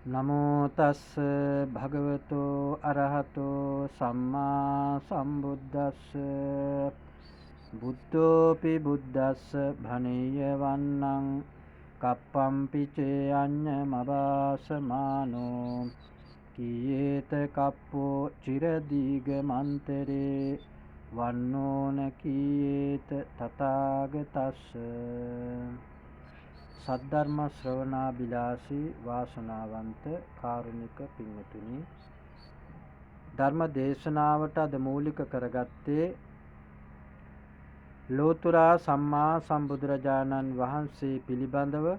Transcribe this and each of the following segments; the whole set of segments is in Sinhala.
නමෝ තස්ස භගවතෝ අරහතෝ සම්මා සම්බුද්දස්ස බුද්ධෝපි බුද්දස්ස භණීය වන්නං කප්පම්පි චේ අඤ්ඤමවාසමානෝ කීයේත කප්පෝ චිරදීගමන්තරේ වන්නෝන කීයේත තථාගතස්ස සද්ධර්ම ශ්‍රවණාබිලාසී වාසනාවන්ත කාරුණික පින්වතුනි, ධර්ම දේශනාවට අද මූලික කරගත්තේ ලෝතුරා සම්මා සම්බුදුරජාණන් වහන්සේ පිළිබඳව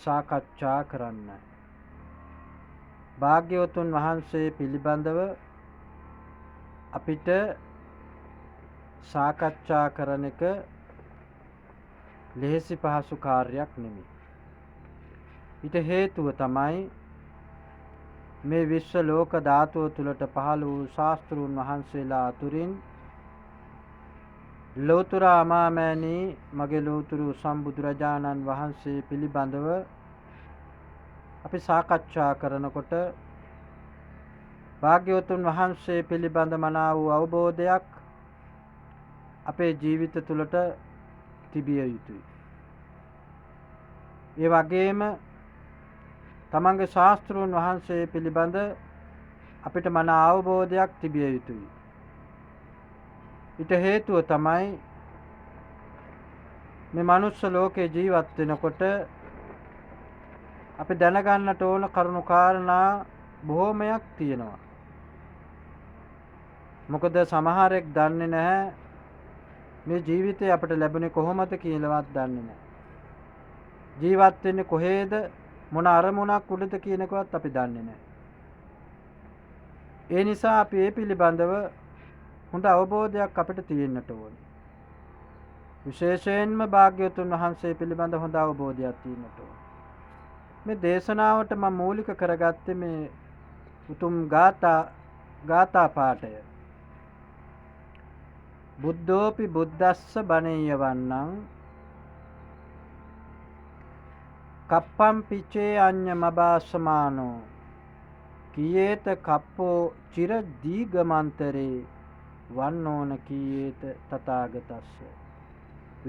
සාකච්ඡා කරන්න. භාග්‍යවතුන් වහන්සේ පිළිබඳව අපිට සාකච්ඡා කරන එක ලෙහෙසි පහසු කාර්යයක් නෙමෙයි. ඊට හේතුව තමයි මේ විශ්ව ලෝක ධාතුව තුලට පහළ වූ ශාස්ත්‍රූන් වහන්සේලා අතුරින් ලෝතර අමාමෑණී මගේ ලෝතුරු සම්බුදුරජාණන් වහන්සේ පිළිබඳව අපි සාකච්ඡා කරනකොට භාග්‍යවතුන් වහන්සේ පිළිබඳ මනා වූ අවබෝධයක් අපේ ජීවිත තුලට තිබිය යුතුයි. ඒ වගේම තමන්ගේ ශාස්ත්‍රූන් වහන්සේ පිළිබඳ අපිට මනා අවබෝධයක් තිබිය යුතුයි. ඊට හේතුව තමයි මේ මනුස්ස ලෝකේ ජීවත් වෙනකොට අපි දැනගන්නට ඕන කරුණු කාරණා බොහෝමයක් තියෙනවා. මොකද සමහරෙක් දන්නේ නැහැ මේ ජීවිතය අපිට ලැබුණේ කොහොමද කියලාවත් දන්නේ නැහැ. ජීවත් වෙන්නේ කොහේද, මොන අරමුණක් උඩද කියන එකවත් අපි දන්නේ නැහැ. ඒ නිසා අපි මේ පිළිබඳව හොඳ අවබෝධයක් අපිට තියෙන්නට ඕනේ. විශේෂයෙන්ම භාග්‍යවතුන් වහන්සේ පිළිබඳ හොඳ අවබෝධයක් තියෙන්නට ඕනේ. මේ දේශනාවට මම මූලික කරගත්තේ මේ උතුම් ගාථා පාඨය. බුද්ධෝපි බුද්දස්ස බණේය වන්නං කප්පම් පිචේ අඤ්ඤමබාසමානෝ කීයේත කප්පෝ චිර දීගමන්තරේ වන්නෝන කීයේත තථාගතස්ස.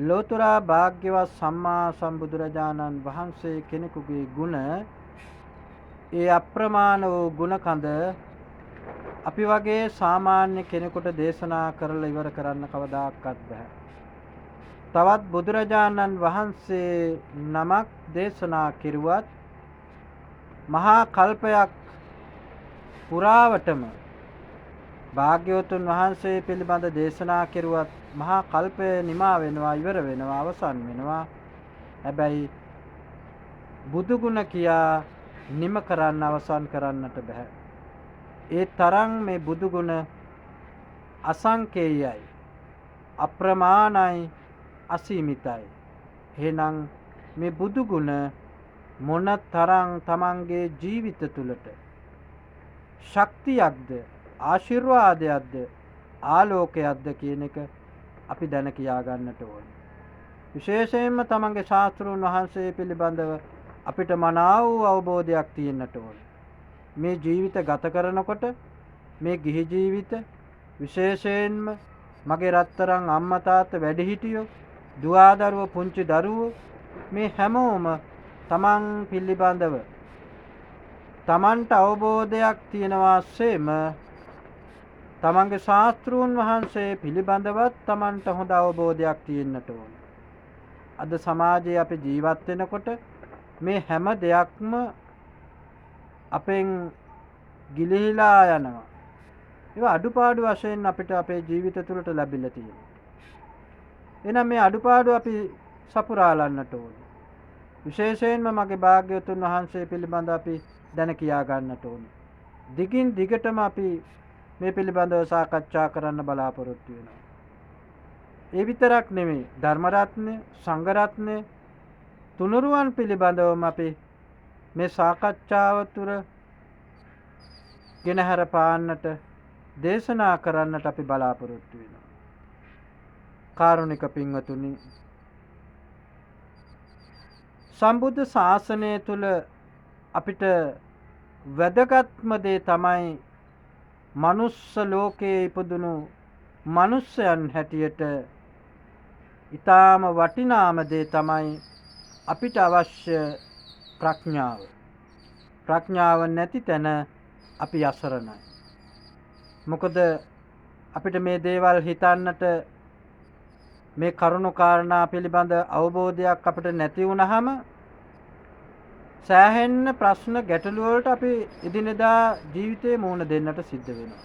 ලෝතුරා භාග්‍යවත් සම්මා සම්බුදුරජාණන් වහන්සේ කෙනෙකුගේ ගුණ, ඒ අප්‍රමාණ වූ ගුණ කඳ අපි වගේ සාමාන්‍ය කෙනෙකුට දේශනා කරලා ඉවර කරන්න කවදාකවත් බෑ. තවත් බුදුරජාණන් වහන්සේ නමක් දේශනා කෙරුවත් මහා කල්පයක් පුරාවටම භාග්‍යවතුන් වහන්සේ පිළිබඳ දේශනා කෙරුවත් මහා කල්පය නිමා වෙනවා, ඉවර වෙනවා, අවසන් වෙනවා. හැබැයි බුදු ගුණ කියා නිම කරන්න, අවසන් කරන්නට බෑ. ඒ තරම් මේ බුදු ගුණ අසංකේයයි, අප්‍රමාණයි, අසීමිතයි. එහෙනම් මේ බුදු ගුණ මොන තරම් තමන්ගේ ජීවිත තුළට ශක්තියක්ද, ආශිර්වාදයක්ද, ආලෝකයක්ද කියන එක අපි දැන කියා ගන්නට ඕනේ. විශේෂයෙන්ම තමන්ගේ ශාස්ත්‍රූන් වහන්සේ පිළිබඳව අපිට මනා වූ අවබෝධයක් තියෙන්නට ඕනේ. මේ ජීවිත ගත කරනකොට මේ ගිහි ජීවිත, විශේෂයෙන්ම මගේ රත්තරන් අම්මා තාත්තා වැඩිහිටියෝ, දුවදරුවෝ, පුංචි දරුවෝ, මේ හැමෝම තමන් පිළිබඳව තමන්ට අවබෝධයක් තියනවාසේම තමන්ගේ ශාස්ත්‍රූන් වහන්සේ පිළිබඳවත් තමන්ට හොඳ අවබෝධයක් තියෙන්නට ඕන. අද සමාජයේ අපි ජීවත් වෙනකොට මේ හැම දෙයක්ම අපෙන් ගිලිහිලා යනවා. ඒවා අඩුපාඩු වශයෙන් අපිට අපේ ජීවිත තුළට ලැබිලා තියෙනවා. එහෙනම් මේ අඩුපාඩු අපි සපුරාලන්නට ඕනේ. විශේෂයෙන්ම මගේ භාග්‍යවතුන් වහන්සේ පිළිබඳ අපි දැන කියා ගන්නට ඕනේ. දිගින් දිගටම අපි මේ පිළිබඳව සාකච්ඡා කරන්න බලාපොරොත්තු වෙනවා. ඒ විතරක් නෙමෙයි, ධර්ම රත්නය, සංඝ රත්නය, තුනුරුවන් පිළිබඳවම අපි මේ සාකච්ඡාව තුර ගෙනහැර පාන්නට, දේශනා කරන්නට අපි බලාපොරොත්තු වෙනවා. කාරුණික අපිට වැදගත්ම දේ තමයි මනුස්ස ලෝකයේ ඉපදුණු මනුස්සයන් හැටියට ඊටාම වටිනාම දේ තමයි අපිට අවශ්‍ය ප්‍රඥාව. ප්‍රඥාව නැති තැන අපි අසරණයි. මොකද අපිට මේ දේවල් හිතන්නට මේ කරුණු කාරණා පිළිබඳ අවබෝධයක් අපිට නැති වුණාම සෑහෙන්න ප්‍රශ්න ගැටලු වලට අපි එදිනෙදා ජීවිතේ මුහුණ දෙන්නට සිද්ධ වෙනවා.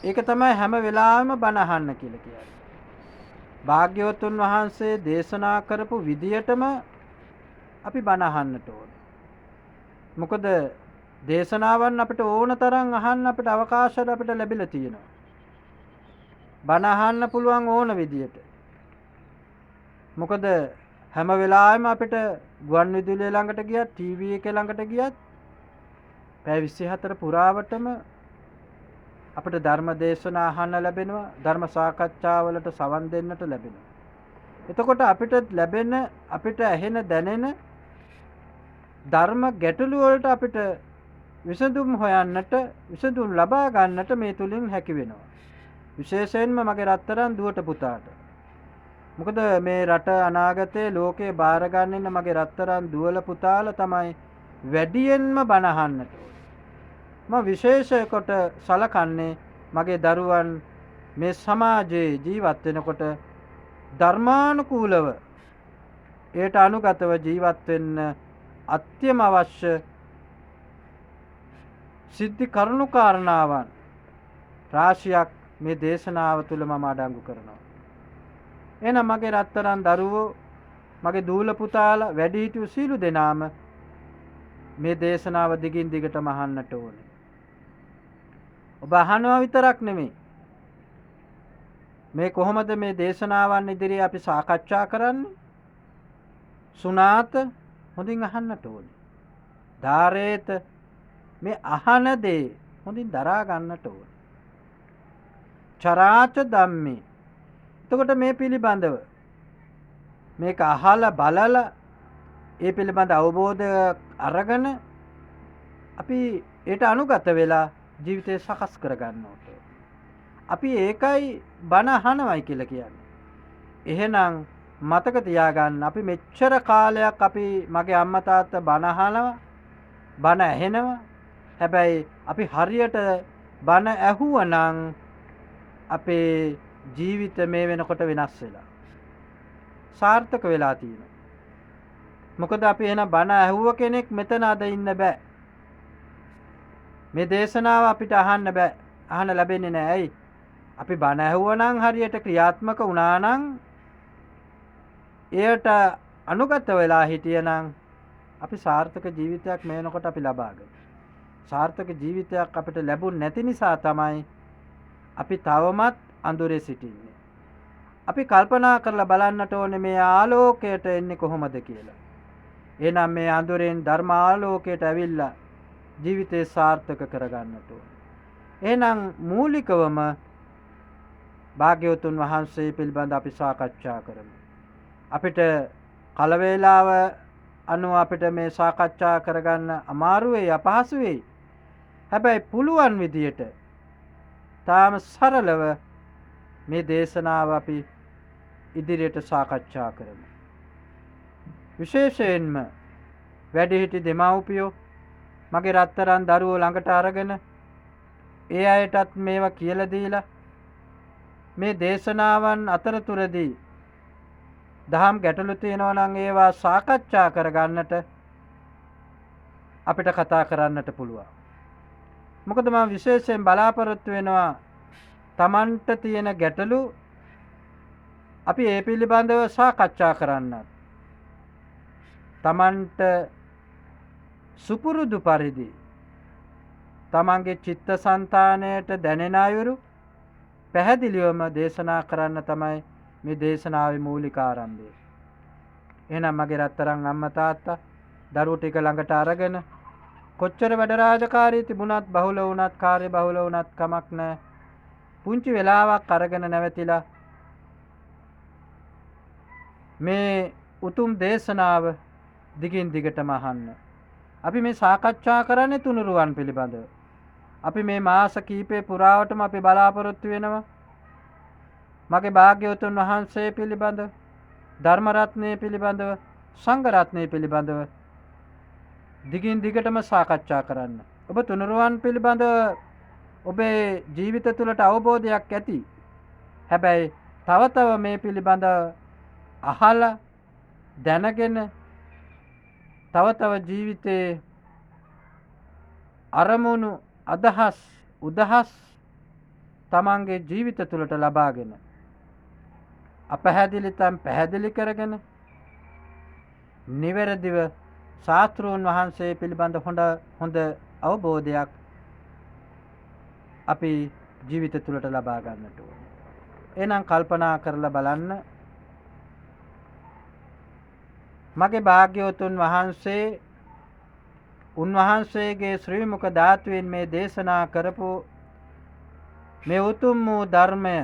ඒක තමයි හැම වෙලාවෙම බණ අහන්න කියලා කියන්නේ. භාග්‍යවතුන් වහන්සේ දේශනා කරපු විදියටම අපි බණ අහන්නට ඕනේ. මොකද දේශනාවන් අපිට ඕන තරම් අහන්න අපිට අවකාශය අපිට ලැබිලා තියෙනවා. බණ අහන්න පුළුවන් ඕන විදියට. මොකද හැම වෙලාවෙම අපිට ගුවන් විදුලිය ළඟට ගියත් ටීවී එක ළඟට ගියත් පැය 24 පුරාවටම අපිට ධර්ම දේශනා අහන්න ලැබෙනවා, ධර්ම සාකච්ඡාවලට සවන් දෙන්නට ලැබෙනවා. එතකොට අපිට ලැබෙන අපිට ඇහෙන දැනෙන ධර්ම ගැටලු වලට අපිට විසඳුම් හොයන්නට, විසඳුම් ලබා ගන්නට මේ තුලින් හැකි වෙනවා. විශේෂයෙන්ම මගේ රත්තරන් දුවට පුතාට. මොකද මේ රට අනාගතයේ ලෝකේ බාරගන්න ඉන්න මගේ රත්තරන් දුවල පුතාලා තමයි වැඩියෙන්ම බණ අහන්නට ඕනේ. මම විශේෂ කොට සලකන්නේ මගේ දරුවන් මේ සමාජයේ ජීවත් වෙනකොට ධර්මානුකූලව ඒට අනුගතව ජීවත් වෙන්න අත්‍යම අවශ්‍ය සිද්ධි කරුණු කාරණාවන් රාශියක් මේ දේශනාව තුළ මම අඩංගු කරනවා. එහෙනම් මගේ රත්තරන් දරුවෝ, මගේ දූල පුතාලා, වැඩිහිටියෝ සීලු දෙනාම මේ දේශනාව දිගින් දිගටම අහන්නට ඕනේ. ඔබ අහනවා විතරක් නෙමෙයි. මේ කොහොමද මේ දේශනාවන් ඉදිරියේ අපි සාකච්ඡා කරන්නේ? සුණාත හොඳින් අහන්නට ඕනේ. ධාරේත මේ අහන දේ හොඳින් දරා ගන්නට ඕනේ. චරාච ධම්මේ. එතකොට මේ පිළිබඳව මේක අහලා බලලා ඒ පිළිබඳ අවබෝධ අරගෙන අපි ඒට අනුගත වෙලා ජීවිතය සකස් කර ගන්න ඕනේ. අපි ඒකයි බණ අහනවයි කියලා කියන්නේ. එහෙනම් මතක තියාගන්න අපි මෙච්චර කාලයක් අපි මගේ අම්මා තාත්තා බණ අහනවා, බණ ඇහෙනවා. හැබැයි අපි හරියට බණ ඇහුවනම් අපේ ජීවිත මේ වෙනකොට වෙනස් වෙලා සාර්ථක වෙලා තියෙනවා. මොකද අපි එහෙනම් බණ ඇහුව කෙනෙක් මෙතන අද ඉන්න බෑ. මේ දේශනාව අපිට අහන්න බෑ. අහන්න ලැබෙන්නේ නෑ. ඇයි? අපි බණ ඇහුවනම් හරියට ක්‍රියාත්මක වුණා නම් එයට අනුගත වෙලා හිටියනම් අපි සාර්ථක ජීවිතයක් මේ වෙනකොට අපි ලබාගන්න. සාර්ථක ජීවිතයක් අපිට ලැබුණ නැති නිසා තමයි අපි තවමත් අඳුරේ සිටින්නේ. අපි කල්පනා කරලා බලන්නට ඕනේ මේ ආලෝකයට එන්නේ කොහොමද කියලා. එහෙනම් මේ අඳුරෙන් ධර්ම ආලෝකයට ඇවිල්ලා ජීවිතේ සාර්ථක කරගන්නට ඕනේ. එහෙනම් මූලිකවම භාග්‍යවතුන් වහන්සේ පිළිබඳ අපි සාකච්ඡා කරමු. අපිට කල වේලාව අනුව අපිට මේ සාකච්ඡා කරගන්න අමාරු වෙයි, අපහසු වෙයි. හැබැයි පුළුවන් විදියට තාම සරලව මේ දේශනාව අපි ඉදිරියට සාකච්ඡා කරමු. විශේෂයෙන්ම වැඩිහිටි දෙමව්පියෝ මගේ රත්තරන් දරුවෝ ළඟට අරගෙන ඒ අයටත් මේවා කියලා දීලා මේ දේශනාවන් අතරතුරදී දහම් ගැටලු තියෙනවා නම් ඒවා සාකච්ඡා කරගන්නට අපිට කතා කරන්නට පුළුවන්. මොකද මම විශේෂයෙන් බලාපොරොත්තු වෙනවා Tamanට තියෙන ගැටලු අපි ඒ පිළිබඳව සාකච්ඡා කරන්නත්. Tamanට සුපුරුදු පරිදි Tamanගේ චිත්තසංතානයට දැනෙන අයුරු පැහැදිලිවම දේශනා කරන්න තමයි මේ දේශනාවේ මූලික ආරම්භය. එහෙනම් මගේ රත්තරන් අම්මා තාත්තා දරුවෝ ටික ළඟට අරගෙන කොච්චර වැඩ රාජකාරී තිබුණත් බහුල වුණත් කාර්ය බහුල වුණත් කමක් නැහැ. පුංචි වෙලාවක් අරගෙන නැවතිලා මේ උතුම් දේශනාව දිගින් දිගටම අහන්න. අපි මේ සාකච්ඡා කරන්නේ තුනුරුවන් පිළිබඳව. අපි මේ මාස කීපේ පුරාවටම අපි බලාපොරොත්තු වෙනවා මගේ භාග්‍යවතුන් වහන්සේ පිළිබඳව, ධර්ම රත්නය පිළිබඳව, සංඝ රත්නය පිළිබඳව දිගින් දිගටම සාකච්ඡා කරන්න. ඔබ තුනුරුවන් පිළිබඳව ඔබේ ජීවිත තුළට අවබෝධයක් ඇති. හැබැයි තව තව මේ පිළිබඳව අහලා දැනගෙන තව තව ජීවිතේ අරමුණු අදහස් උදහස් තමන්ගේ ජීවිත තුළට ලබාගෙන අපහැදිලි තම් පැහැදිලි කරගෙන නිවැරදිව ශාස්ත්‍රූන් වහන්සේ පිළිබඳ හොඳ අවබෝධයක් අපි ජීවිත තුළට ලබා ගන්නට ඕනේ. එහෙනම් කල්පනා කරලා බලන්න මගේ භාග්‍යවතුන් වහන්සේ උන්වහන්සේගේ ශ්‍රී මුඛ ධාතුවෙන් මේ දේශනා කරපු මේ උතුම් වූ ධර්මය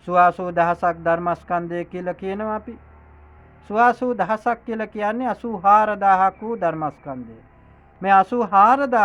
සුවාසූ දහසක් ධර්මස්කන්ධය කියලා කියනවා අපි. සුවාසූ දහසක් කියලා කියන්නේ 84000ක් වූ ධර්මස්කන්ධය. මේ 84000